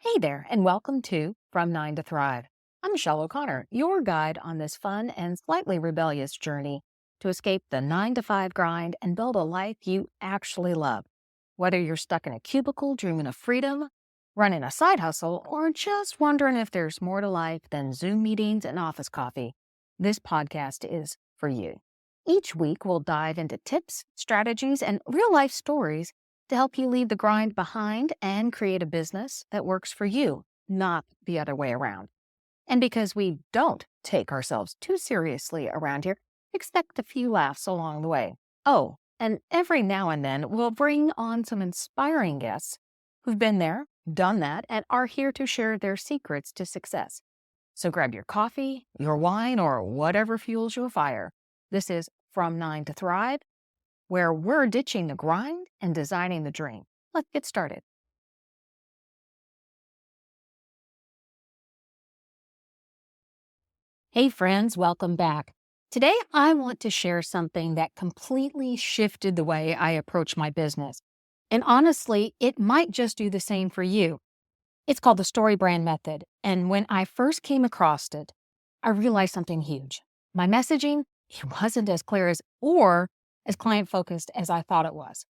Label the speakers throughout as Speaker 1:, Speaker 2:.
Speaker 1: Hey there, and welcome to From Nine to Thrive. I'm Michelle O'Connor, your guide on this fun and slightly rebellious journey to escape the 9 to 5 grind and build a life you actually love. Whether you're stuck in a cubicle dreaming of freedom, running a side hustle, or just wondering if there's more to life than Zoom meetings and office coffee, this podcast is for you. Each week, we'll dive into tips, strategies, and real life stories to help you leave the grind behind and create a business that works for you, not the other way around. And because we don't take ourselves too seriously around here, expect a few laughs along the way. Oh, and every now and then we'll bring on some inspiring guests who've been there, done that, and are here to share their secrets to success. So grab your coffee, your wine, or whatever fuels your fire. This is From Nine to Thrive, where we're ditching the grind and designing the dream. Let's get started. Hey, friends, welcome back. Today, I want to share something that completely shifted the way I approach my business. And honestly, it might just do the same for you. It's called the StoryBrand method. And when I first came across it, I realized something huge. My messaging, it wasn't as clear as or as client focused as I thought it was.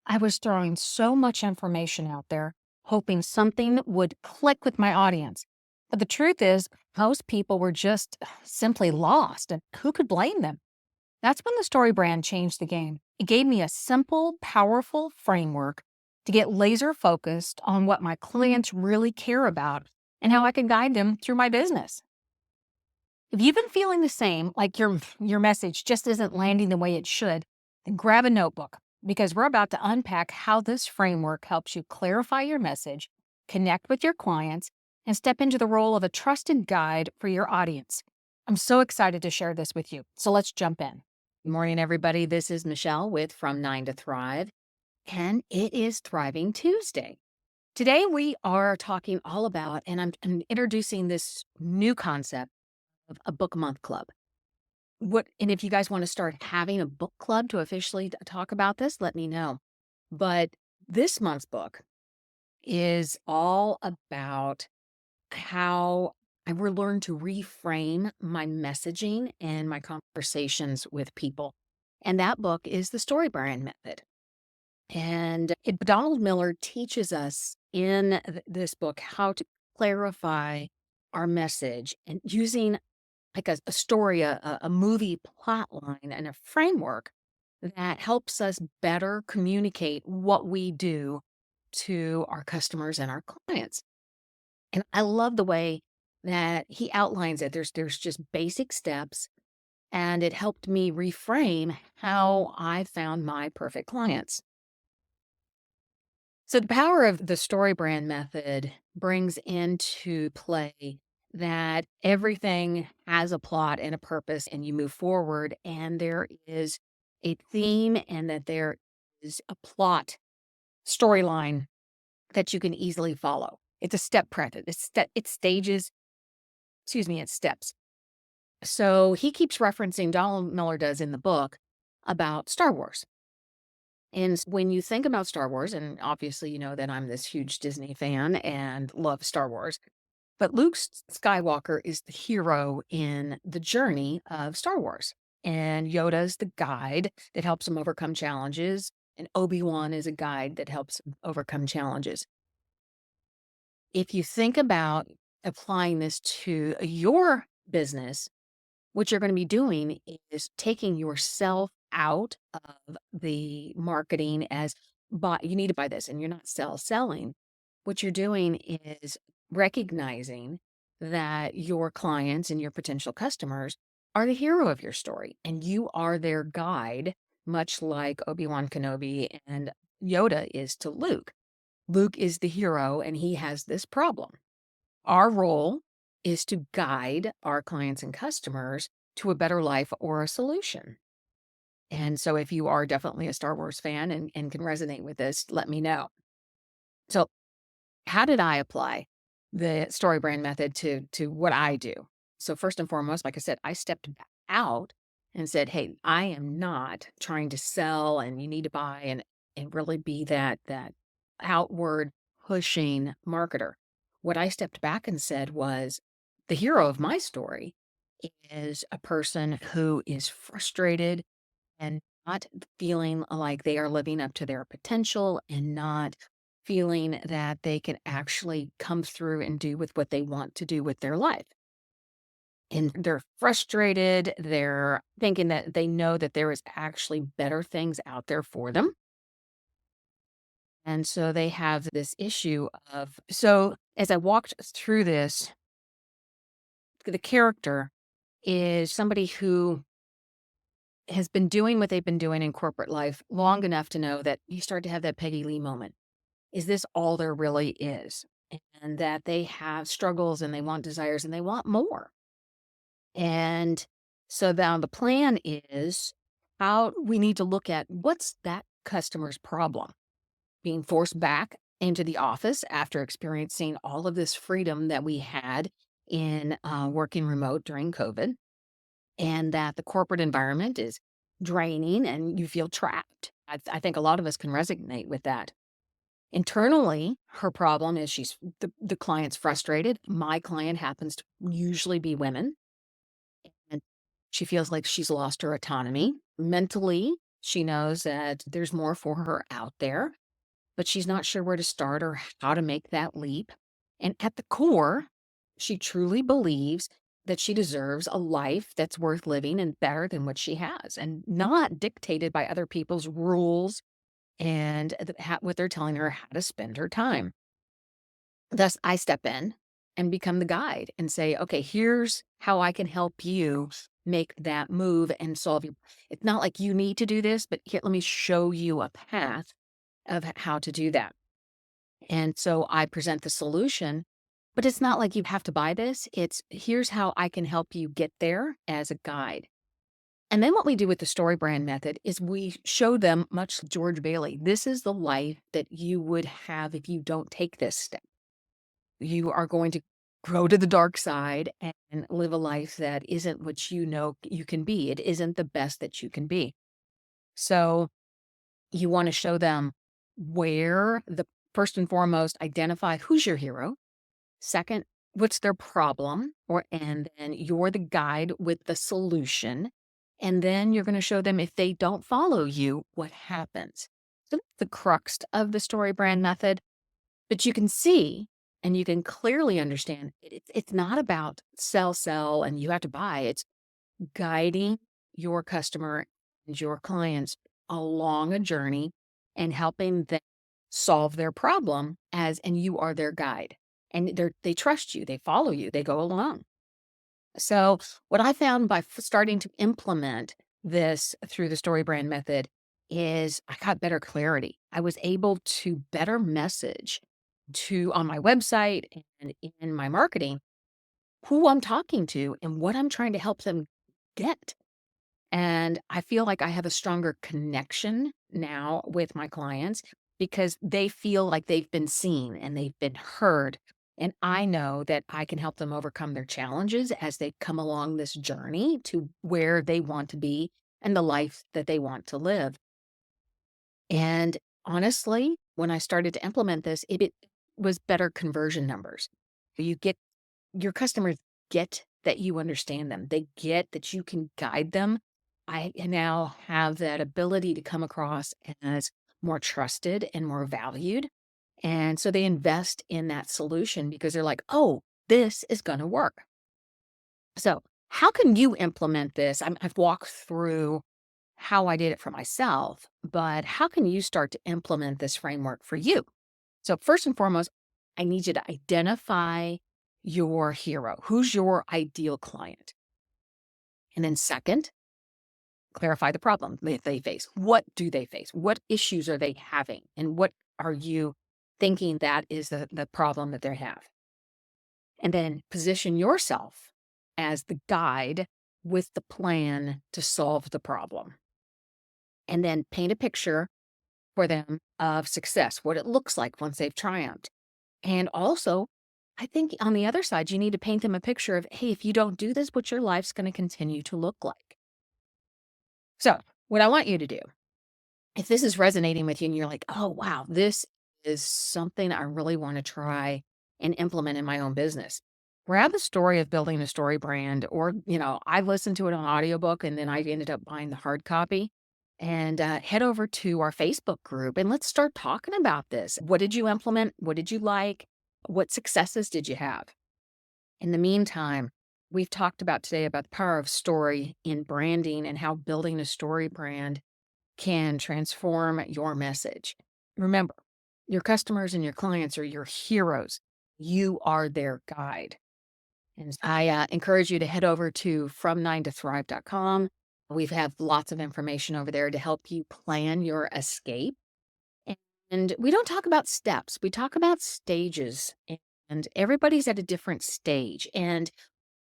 Speaker 1: I was throwing so much information out there, hoping something would click with my audience. But the truth is, most people were just simply lost, and who could blame them? That's when the Story Brand changed the game. It gave me a simple, powerful framework to get laser focused on what my clients really care about and how I can guide them through my business. If you've been feeling the same, like your message just isn't landing the way it should, then grab a notebook because we're about to unpack how this framework helps you clarify your message, connect with your clients, and step into the role of a trusted guide for your audience. I'm so excited to share this with you. So let's jump in. Good morning, everybody. This is Michelle with From Nine to Thrive, and it is Thriving Tuesday. Today, we are talking all about, and I'm introducing this new concept of a book month club. And if you guys want to start having a book club to officially talk about this, let me know. But this month's book is all about how I will learn to reframe my messaging and my conversations with people. And that book is the Story Brand Method. And Donald Miller teaches us in this book how to clarify our message and using like a story, a movie plot line, and a framework that helps us better communicate what we do to our customers and our clients. And I love the way that he outlines it. There's just basic steps, and it helped me reframe how I found my perfect clients. So the power of the story brand method brings into play that everything has a plot and a purpose, and you move forward, and there is a theme, and that there is a plot storyline that you can easily follow. It's a step method. It's stages, it's steps. So he keeps referencing, Donald Miller does in the book, about Star Wars. And when you think about Star Wars, and obviously you know that I'm this huge Disney fan and love Star Wars, but Luke Skywalker is the hero in the journey of Star Wars. And Yoda is the guide that helps him overcome challenges. And Obi-Wan is a guide that helps him overcome challenges. If you think about applying this to your business, what you're going to be doing is taking yourself out of the marketing as you need to buy this and you're not selling. What you're doing is recognizing that your clients and your potential customers are the hero of your story and you are their guide, much like Obi-Wan Kenobi and Yoda is to Luke. Luke is the hero and he has this problem. Our role is to guide our clients and customers to a better life or a solution. And so if you are definitely a Star Wars fan and can resonate with this, let me know. So how did I apply the story brand method to what I do? So first and foremost, like I said, I stepped back out and said, hey, I am not trying to sell and you need to buy and really be that outward pushing marketer. what I stepped back and said was the hero of my story is a person who is frustrated and not feeling like they are living up to their potential and not feeling that they can actually come through and do with what they want to do with their life. And they're frustrated. They're thinking that they know that there is actually better things out there for them. And so they have this issue of, so as I walked through this, the character is somebody who has been doing what they've been doing in corporate life long enough to know that you start to have that Peggy Lee moment. Is this all there really is? And that they have struggles and they want desires and they want more. And so now the plan is how we need to look at what's that customer's problem. Being forced back into the office after experiencing all of this freedom that we had in working remote during COVID, and that the corporate environment is draining and you feel trapped. I think a lot of us can resonate with that. Internally, her problem is the client's frustrated. My client happens to usually be women, and she feels like she's lost her autonomy. Mentally, she knows that there's more for her out there, but she's not sure where to start or how to make that leap. And at the core, she truly believes that she deserves a life that's worth living and better than what she has, and not dictated by other people's rules and what they're telling her how to spend her time. Thus, I step in and become the guide and say, okay, here's how I can help you make that move and solve your. It's not like you need to do this, but here, let me show you a path of how to do that. And so I present the solution, but it's not like you have to buy this. It's here's how I can help you get there as a guide. And then what we do with the story brand method is we show them, much like George Bailey, this is the life that you would have if you don't take this step. You are going to grow to the dark side and live a life that isn't what you know you can be. It isn't the best that you can be. So you want to show them where the first and foremost, identify who's your hero. Second, what's their problem? And then you're the guide with the solution. And then you're going to show them if they don't follow you, what happens. So that's the crux of the story brand method. But you can see and you can clearly understand it's not about sell, and you have to buy. It's guiding your customer and your clients along a journey and helping them solve their problem and you are their guide. And they trust you, they follow you, they go along. So what I found by starting to implement this through the story brand method is I got better clarity. I was able to better message to on my website and in my marketing who I'm talking to and what I'm trying to help them get. And I feel like I have a stronger connection now with my clients because they feel like they've been seen and they've been heard. And I know that I can help them overcome their challenges as they come along this journey to where they want to be and the life that they want to live. And honestly, when I started to implement this, it was better conversion numbers. You get your customers get that you understand them. They get that you can guide them. I now have that ability to come across as more trusted and more valued. And so they invest in that solution because they're like, oh, this is going to work. So, how can you implement this? I've walked through how I did it for myself, but how can you start to implement this framework for you? So, first and foremost, I need you to identify your hero. Who's your ideal client? And then, second, clarify the problem that they face. What do they face? What issues are they having? And what are you thinking that is the problem that they have? And then position yourself as the guide with the plan to solve the problem. And then paint a picture for them of success, what it looks like once they've triumphed. And also, I think on the other side, you need to paint them a picture of, hey, if you don't do this, what your life's going to continue to look like. So, what I want you to do, if this is resonating with you and you're like, oh, wow, this is something I really want to try and implement in my own business. Grab the story of building a story brand, or, I listened to it on audiobook and then I ended up buying the hard copy. And head over to our Facebook group and let's start talking about this. What did you implement? What did you like? What successes did you have? In the meantime, we've talked about today about the power of story in branding and how building a story brand can transform your message. Remember, your customers and your clients are your heroes. You are their guide. And I encourage you to head over to from9tothrive.com. We have lots of information over there to help you plan your escape. And we don't talk about steps, we talk about stages. And everybody's at a different stage. And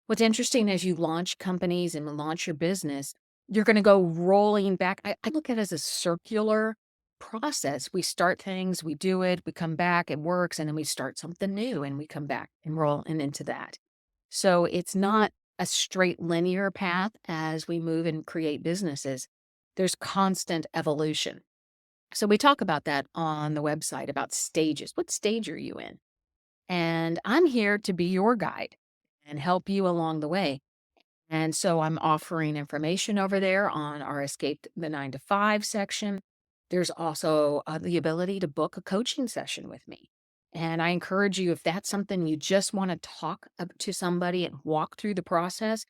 Speaker 1: what's interesting as you launch companies and launch your business, you're going to go rolling back. I look at it as a circular process. We start things, we do it, we come back, it works, and then we start something new and we come back and roll and into that. So it's not a straight linear path as we move and create businesses. There's constant evolution. So we talk about that on the website about stages. What stage are you in? And I'm here to be your guide and help you along the way. And so I'm offering information over there on our Escape the 9 to 5 section. There's also the ability to book a coaching session with me. And I encourage you, if that's something you just want to talk to somebody and walk through the process,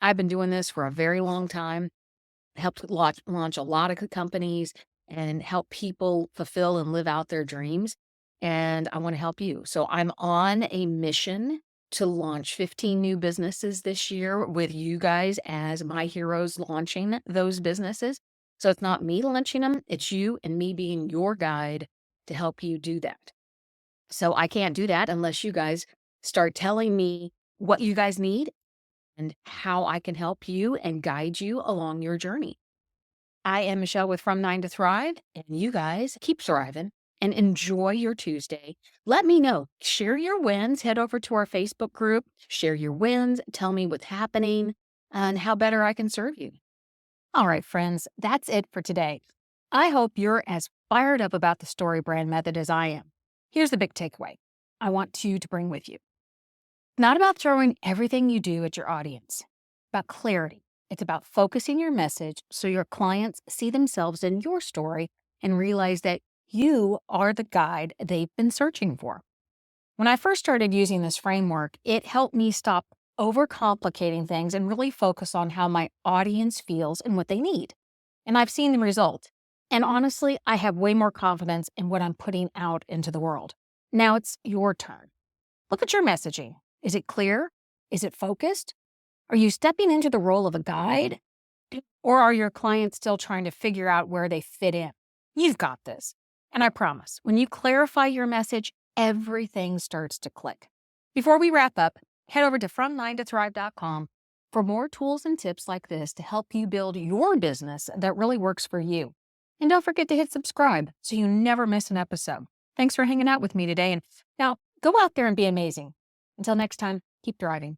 Speaker 1: I've been doing this for a very long time, helped launch a lot of companies and help people fulfill and live out their dreams. And I want to help you. So I'm on a mission to launch 15 new businesses this year with you guys as my heroes launching those businesses. So it's not me launching them, it's you and me being your guide to help you do that. So I can't do that unless you guys start telling me what you guys need and how I can help you and guide you along your journey. I am Michelle with From 9 to Thrive, and you guys keep thriving and enjoy your Tuesday. Let me know. Share your wins. Head over to our Facebook group, share your wins, tell me what's happening and how better I can serve you. All right, friends, that's it for today. I hope you're as fired up about the story brand method as I am. Here's the big takeaway I want you to bring with you. Not about throwing everything you do at your audience, about clarity. It's about focusing your message so your clients see themselves in your story and realize that you are the guide they've been searching for. When I first started using this framework, it helped me stop overcomplicating things and really focus on how my audience feels and what they need. And I've seen the result. And honestly, I have way more confidence in what I'm putting out into the world. Now it's your turn. Look at your messaging. Is it clear? Is it focused? Are you stepping into the role of a guide? Or are your clients still trying to figure out where they fit in? You've got this. And I promise, when you clarify your message, everything starts to click. Before we wrap up, head over to from9tothrive.com for more tools and tips like this to help you build your business that really works for you. And don't forget to hit subscribe so you never miss an episode. Thanks for hanging out with me today. And now go out there and be amazing. Until next time, keep thriving.